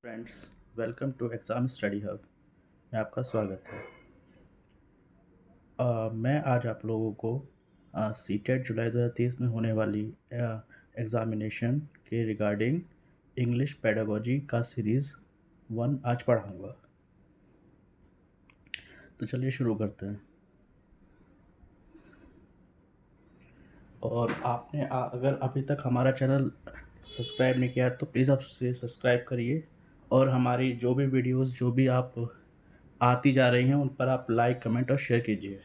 Friends, welcome to exam study hub में आपका स्वागत है। मैं आज आप लोगों को सीटेट जुलाई 2023 में होने वाली एग्ज़ामिनेशन के रिगार्डिंग इंग्लिश पेडागोजी का सीरीज़ 1 आज पढ़ाऊँगा। तो चलिए शुरू करते हैं। और आपने अगर अभी तक हमारा चैनल सब्सक्राइब नहीं किया तो प्लीज़ आप उसे सब्सक्राइब करिए और हमारी जो भी वीडियोस जो भी आप आती जा रही हैं उन पर आप लाइक, कमेंट और शेयर कीजिए।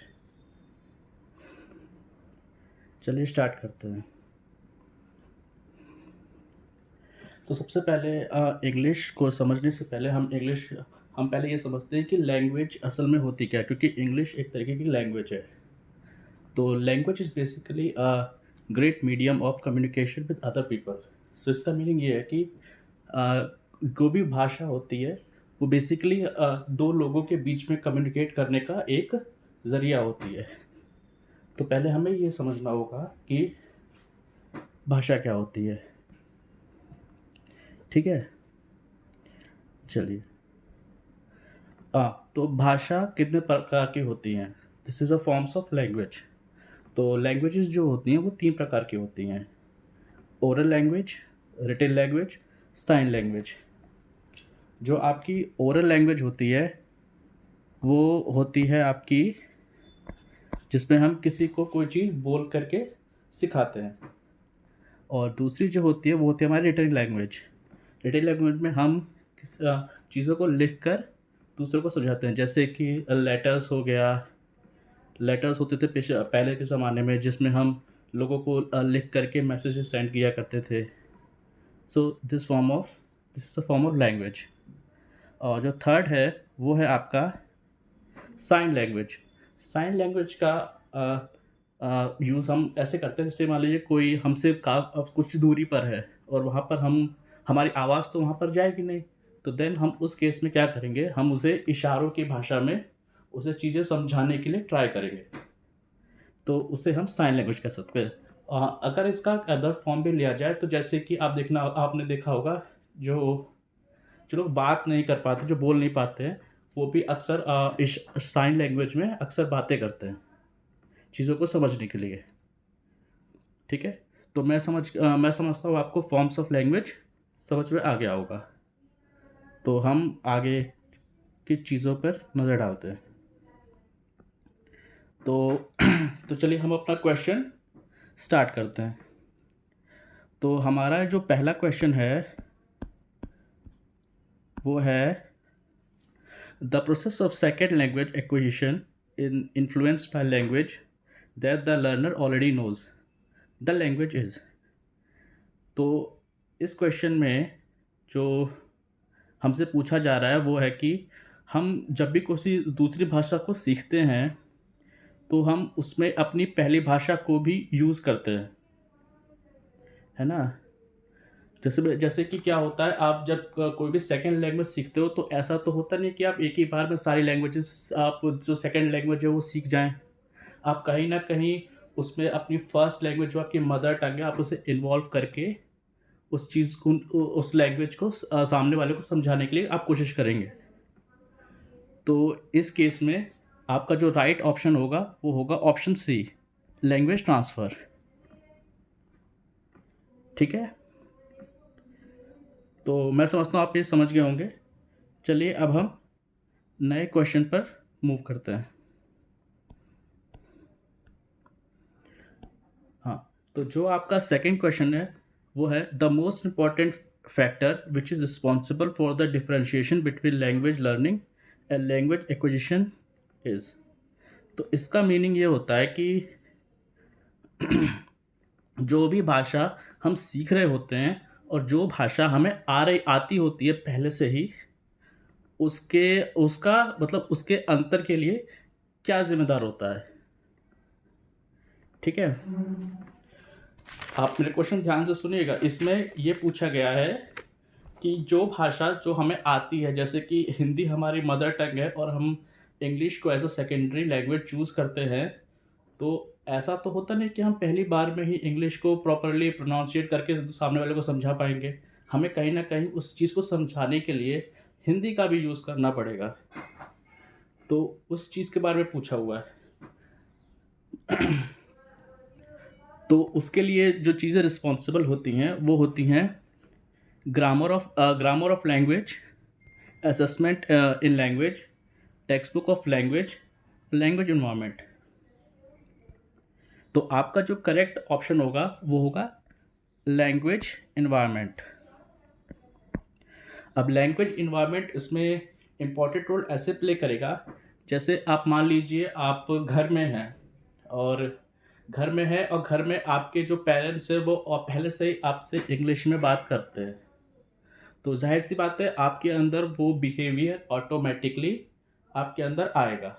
चलिए स्टार्ट करते हैं। तो सबसे पहले इंग्लिश को समझने से पहले हम पहले ये समझते हैं कि लैंग्वेज असल में होती क्या है, क्योंकि इंग्लिश एक तरीके की लैंग्वेज है। तो language is basically a great medium of communication with other people. So इसका मीनिंग ये है कि जो भी भाषा होती है वो बेसिकली दो लोगों के बीच में कम्युनिकेट करने का एक ज़रिया होती है। तो पहले हमें ये समझना होगा कि भाषा क्या होती है। ठीक है, चलिए। तो भाषा कितने प्रकार की होती हैं? This is a forms of language. तो लैंग्वेजेस जो होती हैं वो 3 प्रकार की होती हैं। Oral language, written language, sign language. जो आपकी ओरल लैंग्वेज होती है वो होती है आपकी जिसमें हम किसी को कोई चीज़ बोल करके सिखाते हैं। और दूसरी जो होती है वो होती है हमारी रिटन लैंग्वेज। रिटन लैंग्वेज में हम चीज़ों को लिख कर दूसरों को समझाते हैं, जैसे कि लेटर्स हो गया। लेटर्स होते थे पहले के ज़माने में, जिसमें हम लोगों को लिख करके मैसेजेस सेंड किया करते थे। So this is a form of language. और जो थर्ड है वो है आपका साइन लैंग्वेज। साइन लैंग्वेज का यूज़ हम ऐसे करते हैं, जैसे मान लीजिए कोई हमसे कुछ दूरी पर है और वहाँ पर हमारी आवाज़ तो वहाँ पर जाएगी नहीं। तो देन हम उस केस में क्या करेंगे, हम उसे इशारों की भाषा में उसे चीज़ें समझाने के लिए ट्राई करेंगे। तो उसे हम साइन लैंग्वेज कह सकते हैं। अगर इसका अदर फॉर्म भी लिया जाए तो जैसे कि आपने देखा होगा, जो जो लोग बात नहीं कर पाते, जो बोल नहीं पाते हैं, वो भी अक्सर इस साइन लैंग्वेज में अक्सर बातें करते हैं, चीज़ों को समझने के लिए। ठीक है? तो मैं समझता हूँ आपको फॉर्म्स ऑफ लैंग्वेज समझ में आ गया होगा। तो हम आगे की चीज़ों पर नज़र डालते हैं। तो तो चलिए हम अपना क्वेश्चन स्टार्ट करते हैं। तो हमारा जो पहला क्वेश्चन है वो है the process of second language acquisition influenced by language that the learner already knows the language is. तो इस क्वेश्चन में जो हमसे पूछा जा रहा है वो है कि हम जब भी किसी दूसरी भाषा को सीखते हैं तो हम उसमें अपनी पहली भाषा को भी यूज़ करते हैं, है ना? जैसे कि क्या होता है, आप जब कोई भी सेकंड लैंग्वेज सीखते हो तो ऐसा तो होता नहीं कि आप एक ही बार में सारी लैंग्वेजेस आप जो सेकंड लैंग्वेज है वो सीख जाएँ। आप कहीं न कहीं उसमें अपनी फर्स्ट लैंग्वेज जो आपकी मदर टंग है, आप उसे इन्वॉल्व करके उस चीज़ को उस लैंग्वेज को सामने वाले को समझाने के लिए आप कोशिश करेंगे। तो इस केस में आपका जो राइट ऑप्शन होगा वो होगा ऑप्शन सी, लैंग्वेज ट्रांसफ़र। ठीक है? तो मैं समझता हूँ आप ये समझ गए होंगे। चलिए अब हम नए क्वेश्चन पर मूव करते हैं। हाँ, तो जो आपका सेकंड क्वेश्चन है वो है the most important factor which is responsible for the differentiation between language learning and language acquisition is. तो इसका मीनिंग ये होता है कि जो भी भाषा हम सीख रहे होते हैं और जो भाषा हमें आती होती है पहले से ही, उसके उसका मतलब उसके अंतर के लिए क्या ज़िम्मेदार होता है। ठीक है? आप मेरे क्वेश्चन ध्यान से सुनिएगा। इसमें ये पूछा गया है कि जो भाषा जो हमें आती है, जैसे कि हिंदी हमारी मदर टंग है और हम इंग्लिश को as a secondary language choose करते हैं, तो ऐसा तो होता नहीं कि हम पहली बार में ही इंग्लिश को प्रॉपर्ली प्रोनाउंशिएट करके सामने वाले को समझा पाएँगे। हमें कहीं न कहीं उस चीज़ को समझाने के लिए हिंदी का भी यूज़ करना पड़ेगा। तो उस चीज़ के बारे में पूछा हुआ है। तो उसके लिए जो चीज़ें रिस्पॉन्सिबल होती हैं, वो होती हैं grammar of language, assessment in language, text book of language, language environment. तो आपका जो करेक्ट ऑप्शन होगा वो होगा लैंग्वेज एनवायरनमेंट। अब लैंग्वेज एनवायरनमेंट इसमें इम्पॉर्टेंट रोल ऐसे प्ले करेगा, जैसे आप मान लीजिए आप घर में हैं और घर में आपके जो पेरेंट्स हैं वो पहले से ही आपसे इंग्लिश में बात करते हैं। तो ज़ाहिर सी बात है आपके अंदर वो बिहेवियर ऑटोमेटिकली आपके अंदर आएगा।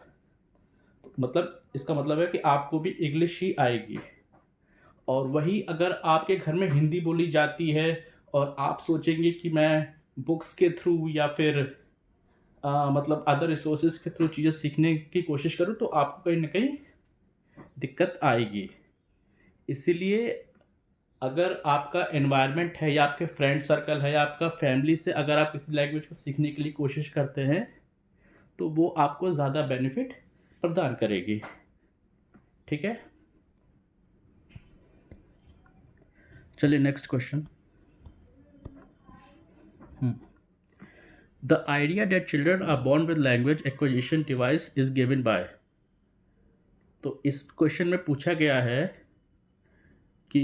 मतलब इसका मतलब है कि आपको भी इंग्लिश ही आएगी। और वही अगर आपके घर में हिंदी बोली जाती है और आप सोचेंगे कि मैं बुक्स के थ्रू या फिर मतलब अदर रिसोर्सेज के थ्रू चीज़ें सीखने की कोशिश करूँ, तो आपको कहीं न कहीं दिक्कत आएगी। इसीलिए अगर आपका एनवायरनमेंट है या आपके फ्रेंड सर्कल है या आपका फैमिली से अगर आप किसी लैंग्वेज को सीखने के लिए कोशिश करते हैं, तो वो आपको ज़्यादा बेनिफिट प्रदान करेगी। ठीक है? चलिए next question. The idea that children are born with language acquisition device is given by। तो इस क्वेश्चन में पूछा गया है कि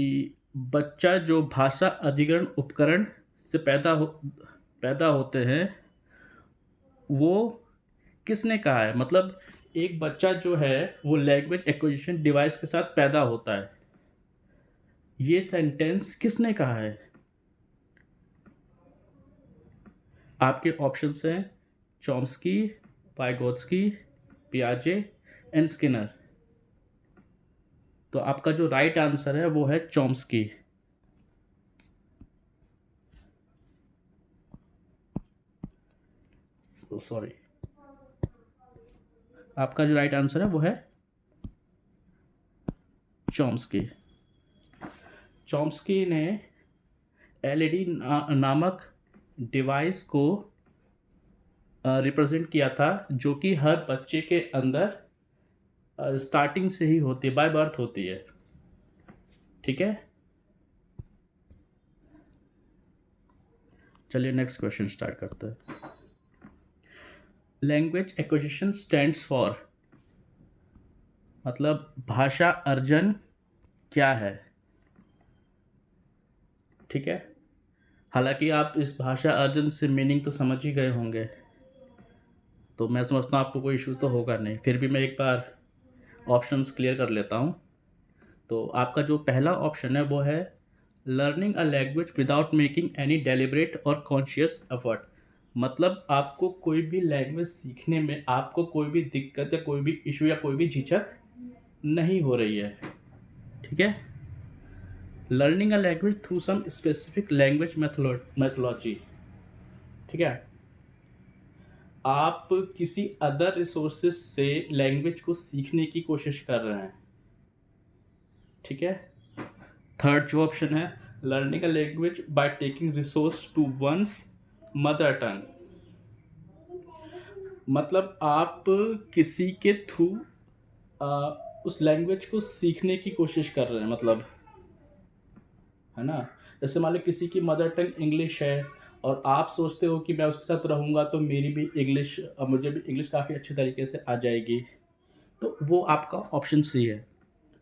बच्चा जो भाषा अधिग्रहण उपकरण से पैदा होते हैं, वो किसने कहा है? मतलब एक बच्चा जो है वो लैंग्वेज एक्विजिशन डिवाइस के साथ पैदा होता है। ये सेंटेंस किसने कहा है? आपके ऑप्शंस हैं चॉम्स्की, वाइगोत्स्की, पियाजे एंड स्किनर। तो आपका जो राइट आंसर है वो है चॉम्स्की। सॉरी, आपका जो राइट आंसर है वो है चॉम्स्की। चॉम्स्की ने एलईडी नामक डिवाइस को रिप्रेजेंट किया था, जो कि हर बच्चे के अंदर स्टार्टिंग से ही होती है, बाय बर्थ होती है। ठीक है, चलिए नेक्स्ट क्वेश्चन स्टार्ट करते हैं। लैंग्वेज एक्विजिशन स्टैंड्स फॉर, मतलब भाषा अर्जन क्या है? ठीक है, हालांकि आप इस भाषा अर्जन से मीनिंग तो समझ ही गए होंगे, तो मैं समझता हूँ आपको कोई इशू तो होगा नहीं। फिर भी मैं एक बार ऑप्शंस क्लियर कर लेता हूँ। तो आपका जो पहला ऑप्शन है वो है learning a language without making any deliberate और कॉन्शियस एफर्ट। मतलब आपको कोई भी लैंग्वेज सीखने में आपको कोई भी दिक्कत या कोई भी इशू या कोई भी झिझक नहीं हो रही है। ठीक है, learning a language through some specific language methodology. ठीक है, आप किसी अदर रिसोर्सेज से लैंग्वेज को सीखने की कोशिश कर रहे हैं। ठीक है, थर्ड जो ऑप्शन है learning a language by taking resource to one's mother tongue. मतलब आप किसी के थ्रू उस लैंग्वेज को सीखने की कोशिश कर रहे हैं, मतलब है ना। जैसे मान लो किसी की मदर टंग इंग्लिश है और आप सोचते हो कि मैं उसके साथ रहूँगा तो मेरी भी इंग्लिश, मुझे भी इंग्लिश काफ़ी अच्छे तरीके से आ जाएगी, तो वो आपका ऑप्शन सी है।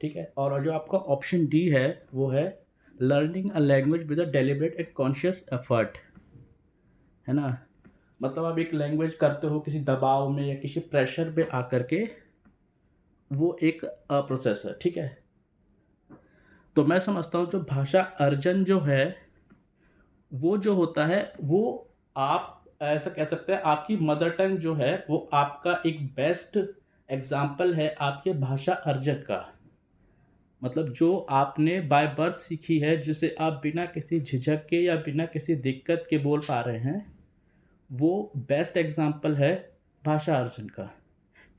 ठीक है, और जो आपका ऑप्शन डी है वो है learning a language with a deliberate and conscious effort. है ना, मतलब आप एक लैंग्वेज करते हो किसी दबाव में या किसी प्रेशर पे आकर के, वो एक प्रोसेस है। ठीक है, तो मैं समझता हूँ जो भाषा अर्जन जो है वो जो होता है वो, आप ऐसा कह सकते हैं आपकी मदर टंग जो है वो आपका एक बेस्ट एग्जाम्पल है आपके भाषा अर्जन का। मतलब जो आपने बाय बर्थ सीखी है, जिसे आप बिना किसी झिझक के या बिना किसी दिक्कत के बोल पा रहे हैं, वो बेस्ट एग्जाम्पल है भाषा अर्जन का।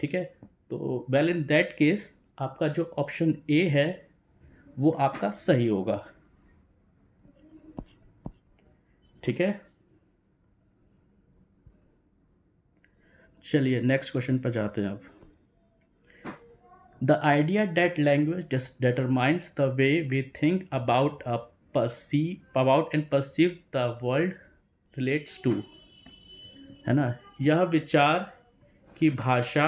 ठीक है, तो वेल इन दैट केस आपका जो ऑप्शन ए है वो आपका सही होगा। ठीक है, चलिए नेक्स्ट क्वेश्चन पर जाते हैं अब। The idea that language determines the way we think about and perceive the world relates to, है ना, यह विचार कि भाषा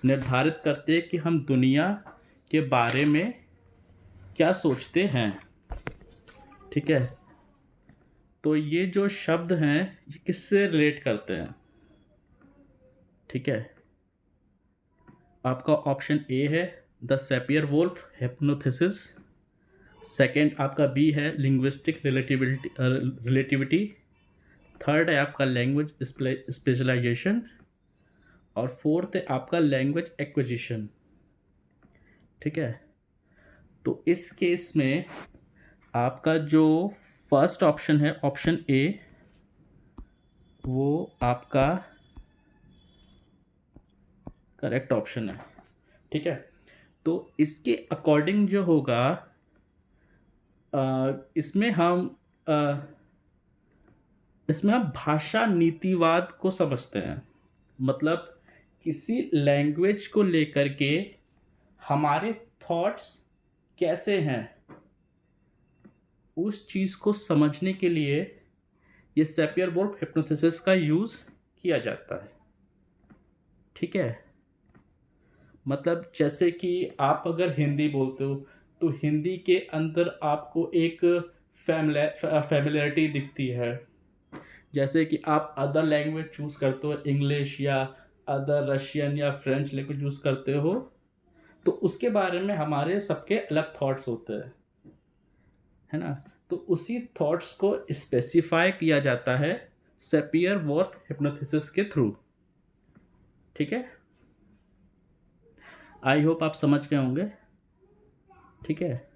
निर्धारित करते हैं कि हम दुनिया के बारे में क्या सोचते हैं। ठीक है, तो ये जो शब्द हैं ये किससे रिलेट करते हैं। ठीक है, आपका ऑप्शन ए है द सैपियर वुल्फ हिप्नोथिसिस, सेकंड आपका बी है लिंग्विस्टिक रिलेटिविटी, थर्ड है आपका लैंग्वेज स्पेशलाइजेशन, और फोर्थ है आपका लैंग्वेज एक्विजिशन। ठीक है, तो इस केस में आपका जो फर्स्ट ऑप्शन है, ऑप्शन ए, वो आपका करेक्ट ऑप्शन है। ठीक है, तो इसके अकॉर्डिंग जो होगा, इसमें हम भाषा नीतिवाद को समझते हैं। मतलब किसी लैंग्वेज को लेकर के हमारे थॉट्स कैसे हैं, उस चीज़ को समझने के लिए ये सैपियर वुल्फ हिप्नोथिसिस का यूज़ किया जाता है। ठीक है, मतलब जैसे कि आप अगर हिंदी बोलते हो तो हिंदी के अंदर आपको एक फैमिलियरिटी दिखती है। जैसे कि आप अदर लैंग्वेज चूज़ करते हो, इंग्लिश या अदर रशियन या फ्रेंच लैंग्वेज चूज़ करते हो, तो उसके बारे में हमारे सबके अलग थॉट्स होते हैं, है ना। तो उसी थॉट्स को स्पेसिफाई किया जाता है सैपियर वुल्फ हिप्नोथिसिस के थ्रू। ठीक है, आई होप आप समझ गए होंगे। ठीक है,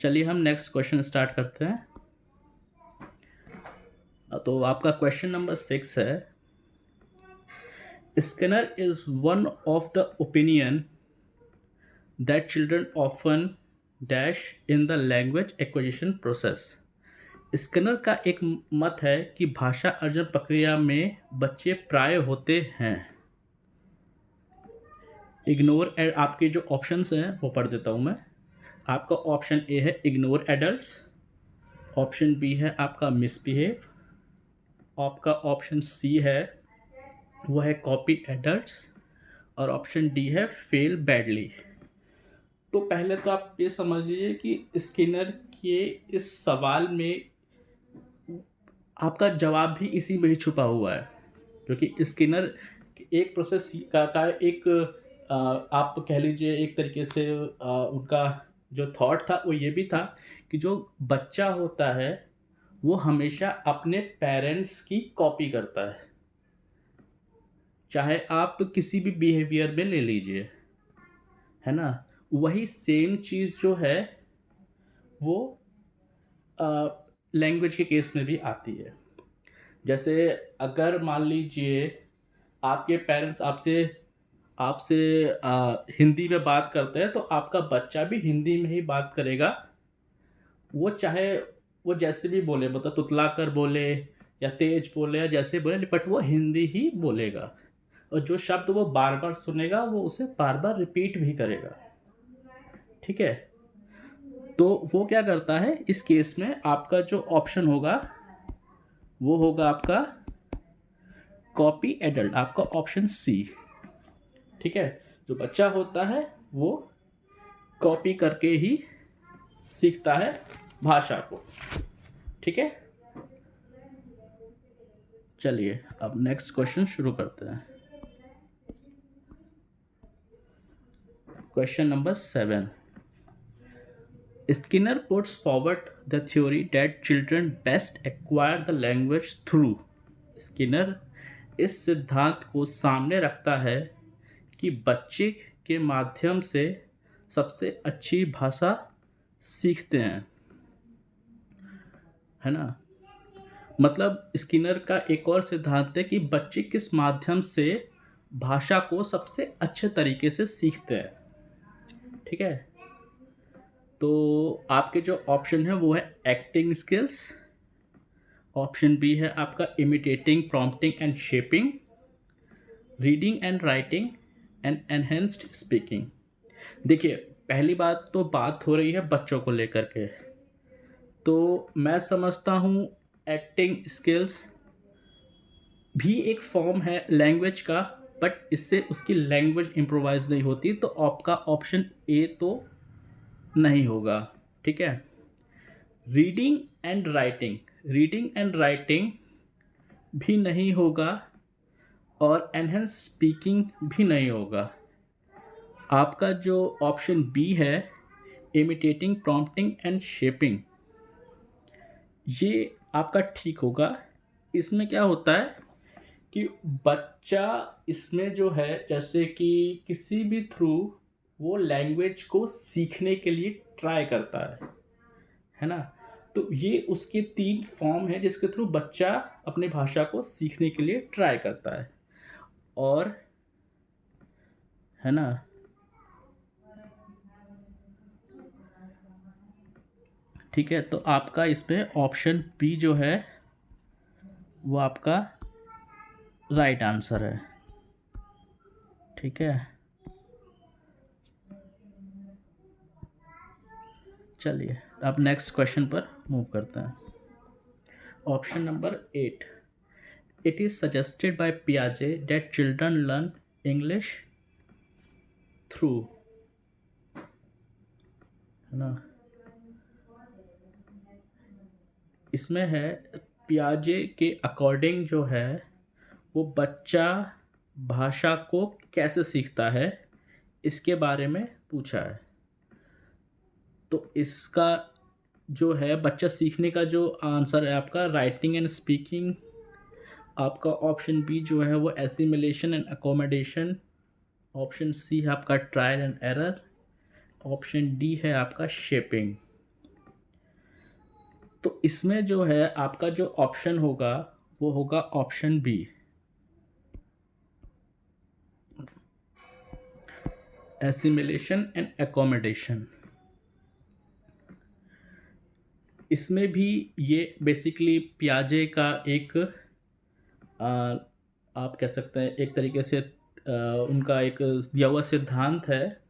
चलिए हम नेक्स्ट क्वेश्चन स्टार्ट करते हैं। तो आपका क्वेश्चन नंबर 6 है, Skinner is one of the opinion that children often dash in the language acquisition process. Skinner का एक मत है कि भाषा अर्जन प्रक्रिया में बच्चे प्राय होते हैं। इग्नोर, आपके जो ऑप्शंस हैं वो पढ़ देता हूँ मैं। आपका ऑप्शन ए है इग्नोर एडल्ट्स, ऑप्शन बी है आपका मिसबिहेव, आपका ऑप्शन सी है वो है कॉपी एडल्ट्स, और ऑप्शन डी है फेल बैडली। तो पहले तो आप ये समझ लीजिए कि स्किनर के इस सवाल में आपका जवाब भी इसी में ही छुपा हुआ है, क्योंकि स्किनर एक प्रोसेस का एक आप कह लीजिए एक तरीके से उनका जो थॉट था वो ये भी था कि जो बच्चा होता है वो हमेशा अपने पेरेंट्स की कॉपी करता है, चाहे आप किसी भी बिहेवियर में ले लीजिए, है ना। वही सेम चीज़ जो है वो लैंग्वेज के केस में भी आती है। जैसे अगर मान लीजिए आपके पेरेंट्स आपसे आपसे हिंदी में बात करते हैं, तो आपका बच्चा भी हिंदी में ही बात करेगा, वो चाहे वो जैसे भी बोले, मतलब तुतला कर बोले या तेज बोले या जैसे बोले, बट वो हिंदी ही बोलेगा, और जो शब्द वो बार बार सुनेगा वो उसे बार बार रिपीट भी करेगा। ठीक है, तो वो क्या करता है इस केस में, आपका जो ऑप्शन होगा वो होगा आपका कॉपी एडल्ट, आपका ऑप्शन सी। ठीक है, जो बच्चा होता है वो कॉपी करके ही सीखता है भाषा को। ठीक है, चलिए अब नेक्स्ट क्वेश्चन शुरू करते हैं। Question number 7, Skinner puts forward the theory that children best acquire the language through. Skinner इस सिद्धांत को सामने रखता है कि बच्चे के माध्यम से सबसे अच्छी भाषा सीखते हैं, है ना। मतलब स्किनर का एक और सिद्धांत है कि बच्चे किस माध्यम से भाषा को सबसे अच्छे तरीके से सीखते हैं। ठीक है, तो आपके जो ऑप्शन है वो है एक्टिंग स्किल्स, ऑप्शन बी है आपका imitating prompting and shaping, reading and writing and enhanced speaking. देखिए, पहली बात हो रही है बच्चों को लेकर के, तो मैं समझता हूँ एक्टिंग स्किल्स भी एक फॉर्म है लैंग्वेज का, बट इससे उसकी लैंग्वेज इम्प्रोवाइज नहीं होती, तो आपका ऑप्शन ए तो नहीं होगा। ठीक है। रीडिंग एंड राइटिंग भी नहीं होगा और एनहेंस स्पीकिंग भी नहीं होगा। आपका जो ऑप्शन बी है, इमिटेटिंग प्रॉम्प्टिंग एंड शेपिंग, ये आपका ठीक होगा। इसमें क्या होता है कि बच्चा इसमें जो है, जैसे कि किसी भी थ्रू वो लैंग्वेज को सीखने के लिए ट्राई करता है ना। तो ये उसके 3 फॉर्म है जिसके थ्रू बच्चा अपनी भाषा को सीखने के लिए ट्राई करता है, और है ना। ठीक है, तो आपका इसमें ऑप्शन बी जो है वो आपका राइट आंसर है। ठीक है, चलिए अब नेक्स्ट क्वेश्चन पर मूव करते हैं। Option number 8, it is suggested by पियाजे that children learn English through, है ना। इसमें है पियाजे के अकॉर्डिंग जो है वो बच्चा भाषा को कैसे सीखता है, इसके बारे में पूछा है। तो इसका जो है बच्चा सीखने का जो आंसर है आपका राइटिंग एंड स्पीकिंग, आपका ऑप्शन बी जो है वो assimilation and accommodation, option C है आपका trial and error, option D है आपका शेपिंग। तो इसमें जो है आपका जो ऑप्शन होगा वो होगा option B, assimilation and accommodation. इसमें भी ये बेसिकली पियाजे का एक आप कह सकते हैं एक तरीके से उनका एक दिया हुआ सिद्धांत है।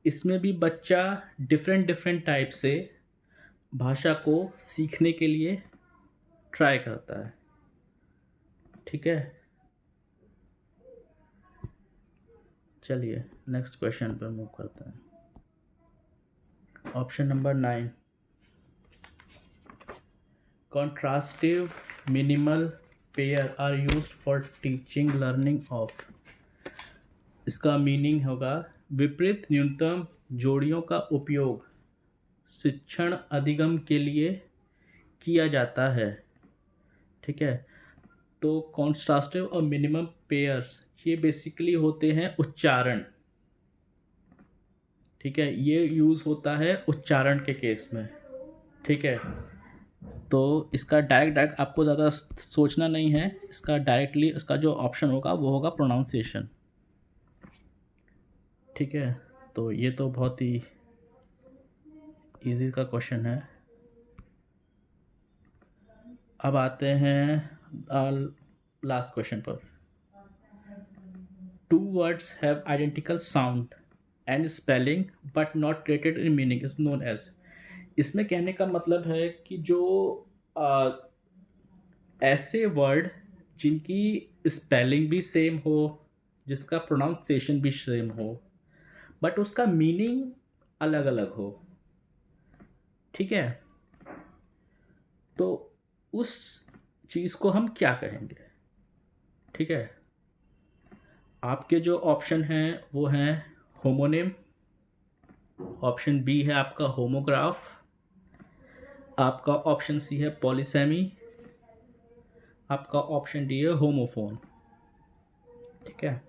इसमें भी बच्चा डिफरेंट डिफरेंट टाइप से भाषा को सीखने के लिए ट्राई करता है। ठीक है, चलिए नेक्स्ट क्वेश्चन पर मूव करते हैं। Option number 9, contrastive minimal pair are used for teaching learning of. इसका मीनिंग होगा विपरीत न्यूनतम जोड़ियों का उपयोग शिक्षण अधिगम के लिए किया जाता है। ठीक है, तो कॉन्ट्रास्टिव और मिनिमम पेयर्स ये बेसिकली होते हैं उच्चारण। ठीक है, ये यूज़ होता है उच्चारण के केस में। ठीक है, तो इसका डायरेक्ट आपको ज़्यादा सोचना नहीं है, इसका डायरेक्टली इसका जो ऑप्शन होगा वो होगा प्रोनाउंसिएशन। ठीक है, तो ये तो बहुत ही इजी का क्वेश्चन है। अब आते हैं लास्ट क्वेश्चन पर। 2 words have identical sound and spelling but not related in meaning is known as। इसमें कहने का मतलब है कि जो आ, ऐसे वर्ड जिनकी स्पेलिंग भी सेम हो, जिसका प्रोनाउंसिएशन भी सेम हो, बट उसका मीनिंग अलग अलग हो। ठीक है, तो उस चीज़ को हम क्या कहेंगे। ठीक है, आपके जो ऑप्शन हैं वो हैं होमोनिम, ऑप्शन बी है आपका होमोग्राफ, आपका ऑप्शन सी है पॉलीसेमी, आपका ऑप्शन डी है होमोफोन। ठीक है,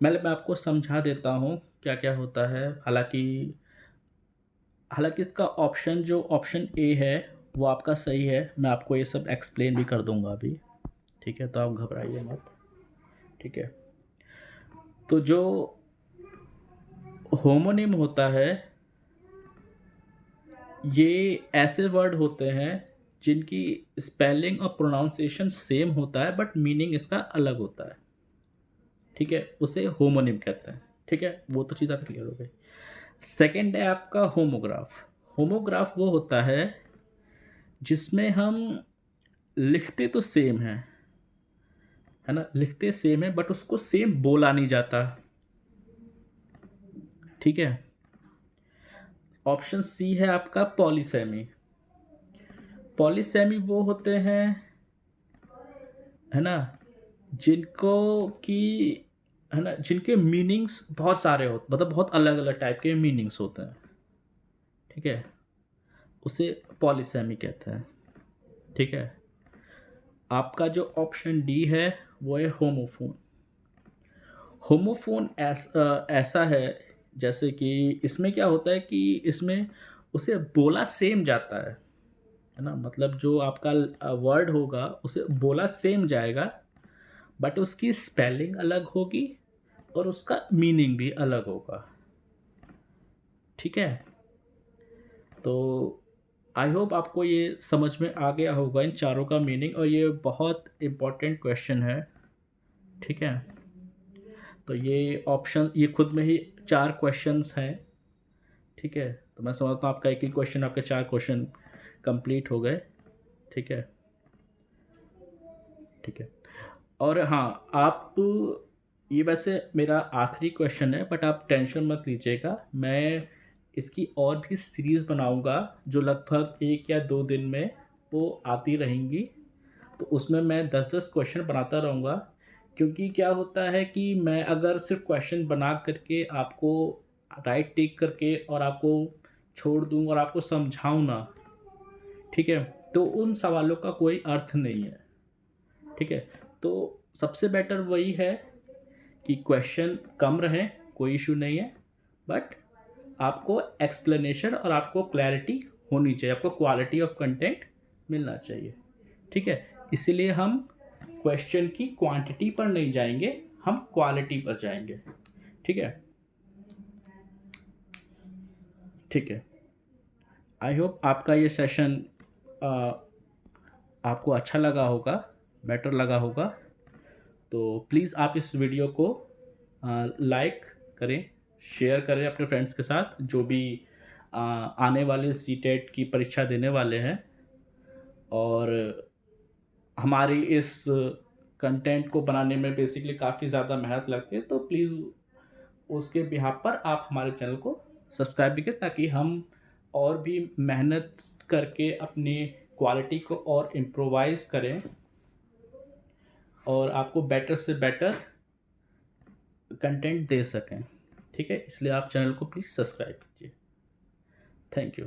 मैं आपको समझा देता हूँ क्या क्या होता है। हालांकि इसका ऑप्शन जो ऑप्शन ए है वो आपका सही है, मैं आपको ये सब एक्सप्लेन भी कर दूंगा अभी। ठीक है, तो आप घबराइए मत। ठीक है, तो जो होमोनिम होता है ये ऐसे वर्ड होते हैं जिनकी स्पेलिंग और प्रोनाउंसिएशन सेम होता है बट मीनिंग इसका अलग होता है, ठीक है, उसे होमोनिम कहते हैं, ठीक है, वो तो चीज़ आप क्लियर हो गई। सेकंड है आपका होमोग्राफ। होमोग्राफ वो होता है जिसमें हम लिखते तो सेम है ना, लिखते सेम है बट उसको सेम बोला नहीं जाता, ठीक है। ऑप्शन सी है आपका पॉलीसेमी। पॉलीसेमी वो होते हैं, है ना, जिनको कि, है ना, जिनके मीनिंग्स बहुत सारे होते, मतलब बहुत अलग अलग टाइप के मीनिंग्स होते हैं, ठीक है, उसे पॉलीसेमी कहते हैं, ठीक है। आपका जो ऑप्शन डी है वो है होमोफोन। होमोफोन ऐसा है, जैसे कि इसमें क्या होता है कि इसमें उसे बोला सेम जाता है ना, मतलब जो आपका वर्ड होगा उसे बोला सेम जाएगा बट उसकी स्पेलिंग अलग होगी और उसका मीनिंग भी अलग होगा, ठीक है। तो आई होप आपको ये समझ में आ गया होगा इन चारों का मीनिंग, और ये बहुत इम्पोर्टेंट क्वेश्चन है, ठीक है। तो ये ऑप्शन, ये खुद में ही चार क्वेश्चंस हैं, ठीक है। तो मैं समझता हूँ आपका एक ही क्वेश्चन, आपके चार क्वेश्चन कंप्लीट हो गए, ठीक है, ठीक है। और हाँ, आप, ये वैसे मेरा आखिरी क्वेश्चन है बट आप टेंशन मत लीजिएगा, मैं इसकी और भी सीरीज़ बनाऊंगा जो लगभग 1 या 2 दिन में वो आती रहेंगी। तो उसमें मैं 10-10 क्वेश्चन बनाता रहूँगा, क्योंकि क्या होता है कि मैं अगर सिर्फ क्वेश्चन बना करके आपको राइट टिक करके और आपको छोड़ दूँ और आपको समझाऊँ ना, ठीक है, तो उन सवालों का कोई अर्थ नहीं है, ठीक है। तो सबसे बेटर वही है कि क्वेश्चन कम रहें, कोई इशू नहीं है, बट आपको एक्सप्लेनेशन और आपको क्लैरिटी होनी चाहिए, आपको क्वालिटी ऑफ कंटेंट मिलना चाहिए, ठीक है। इसीलिए हम क्वेश्चन की क्वांटिटी पर नहीं जाएंगे, हम क्वालिटी पर जाएंगे, ठीक है, ठीक है। आई होप आपका ये सेशन आपको अच्छा लगा होगा, बेटर लगा होगा। तो प्लीज़ आप इस वीडियो को लाइक करें, शेयर करें अपने फ्रेंड्स के साथ जो भी आने वाले सीटेट की परीक्षा देने वाले हैं। और हमारी इस कंटेंट को बनाने में बेसिकली काफ़ी ज़्यादा मेहनत लगती है, तो प्लीज़ उसके बिहाफ पर आप हमारे चैनल को सब्सक्राइब भी करें, ताकि हम और भी मेहनत करके अपनी क्वालिटी को और इम्प्रोवाइज़ करें और आपको बेटर से बेटर कंटेंट दे सकें, ठीक है। इसलिए आप चैनल को प्लीज़ सब्सक्राइब कीजिए। Thank you.